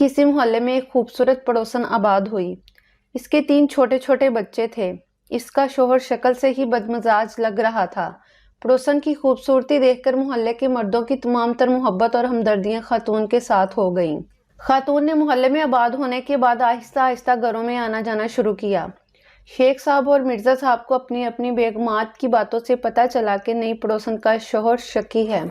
किसी मोहल्ले में एक खूबसूरत पड़ोसन आबाद हुई। इसके 3 छोटे-छोटे बच्चे थे। इसका शौहर शक्ल से ही बदमिजाज लग रहा था। पड़ोसन की खूबसूरती देखकर मोहल्ले के मर्दों की तमाम तर मोहब्बत और हमदर्दियां खातून के साथ हो गईं। खातून ने मोहल्ले में आबाद होने के बाद आहिस्ता-आहिस्ता घरों में आना जाना शुरू किया। शेख साहब और मिर्जा साहब को अपनी अपनी बेगमात की बातों से पता चला कि नई पड़ोसन का शौहर शकी है।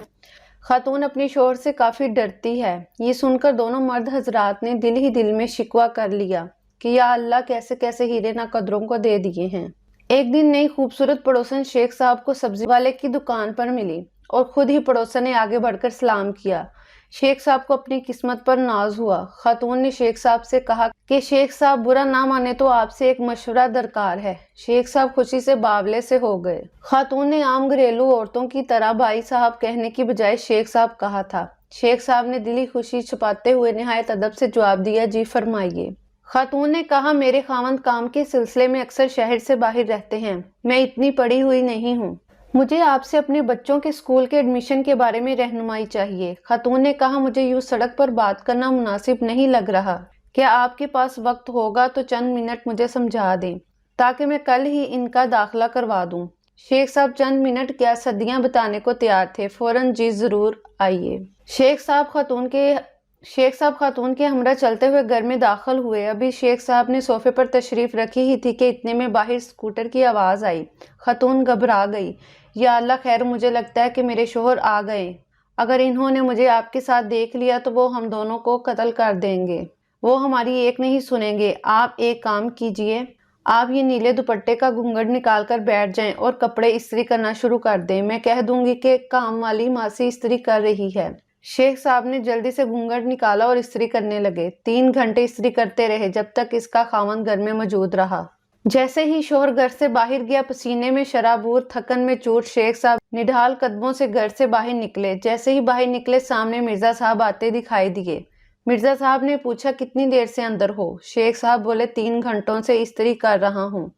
खातून अपने शौहर से काफी डरती है। ये सुनकर दोनों मर्द हजरात ने दिल ही दिल में शिकवा कर लिया कि या अल्लाह, कैसे कैसे हीरे ना कदरों को दे दिए हैं। एक दिन नई खूबसूरत पड़ोसन शेख साहब को सब्जी वाले की दुकान पर मिली और खुद ही पड़ोसन ने आगे बढ़कर सलाम किया। शेख साहब को अपनी किस्मत पर नाज हुआ। खातून ने शेख साहब से कहा कि शेख साहब, बुरा ना माने तो आपसे एक मशवरा दरकार है। शेख साहब खुशी से बावले से हो गए। खातून ने आम घरेलू औरतों की तरह भाई साहब कहने की बजाय शेख साहब कहा था। शेख साहब ने दिली खुशी छुपाते हुए निहायत अदब से जवाब दिया, जी फरमाइए। खातून ने कहा, मेरे खावंद काम के सिलसिले में अक्सर शहर से बाहर रहते हैं। मैं इतनी पढ़ी हुई नहीं हूँ। मुझे आपसे अपने बच्चों के स्कूल के एडमिशन के बारे में रहनुमाई चाहिए। खातून ने कहा, मुझे यूं सड़क पर बात करना मुनासिब नहीं लग रहा। क्या आपके पास वक्त होगा तो चंद मिनट मुझे समझा दें ताकि मैं कल ही इनका दाखिला करवा दूं। शेख साहब चंद मिनट क्या सदियां बताने को तैयार थे। फौरन, जी जरूर आइए। शेख साहब खातून के हमरा चलते हुए घर में दाखिल हुए। अभी शेख साहब ने सोफे पर तशरीफ रखी ही थी कि इतने में बाहर स्कूटर की आवाज आई। खातून घबरा गई। या अल्लाह, खैर, मुझे लगता है कि मेरे शोहर आ गए। अगर इन्होंने मुझे आपके साथ देख लिया तो वो हम दोनों को कत्ल कर देंगे। वो हमारी एक नहीं सुनेंगे। आप एक काम कीजिए, आप ये नीले दुपट्टे का घूंघट निकाल कर बैठ जाएं और कपड़े इस्त्री करना शुरू कर दें। मैं कह दूंगी कि काम वाली मासी इस्त्री कर रही है। शेख साहब ने जल्दी से घूंघट निकाला और इस्त्री करने लगे। 3 घंटे इस्त्री करते रहे जब तक इसका खावंद घर में मौजूद रहा। जैसे ही शोहर घर से बाहर गया, पसीने में शराबूर, थकन में चूर, शेख साहब निढाल कदमों से घर से बाहर निकले। जैसे ही बाहर निकले, सामने मिर्जा साहब आते दिखाई दिए। मिर्जा साहब ने पूछा, कितनी देर से अंदर हो? शेख साहब बोले, 3 घंटों से इस्त्री कर रहा हूँ।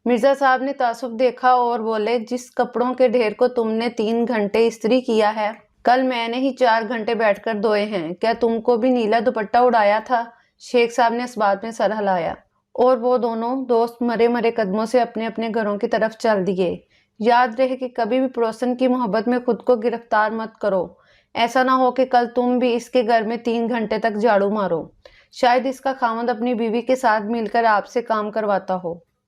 मिर्जा साहब ने तासुब देखा और बोले, जिस कपड़ों के ढेर को तुमने 3 घंटे इस्त्री किया है, कल मैंने ही 4 घंटे बैठकर धोए हैं। क्या तुमको भी नीला दुपट्टा उड़ाया था? शेख साहब ने इस बात में सर हिलाया और वो दोनों दोस्त मरे मरे कदमों से अपने अपने घरों की तरफ चल दिए। याद रहे कि कभी भी पड़ोसन की मोहब्बत में खुद को गिरफ्तार मत करो। ऐसा ना हो कि कल तुम भी इसके घर में 3 घंटे तक झाड़ू मारो। शायद इसका खावंद अपनी बीवी के साथ मिलकर आपसे काम करवाता हो।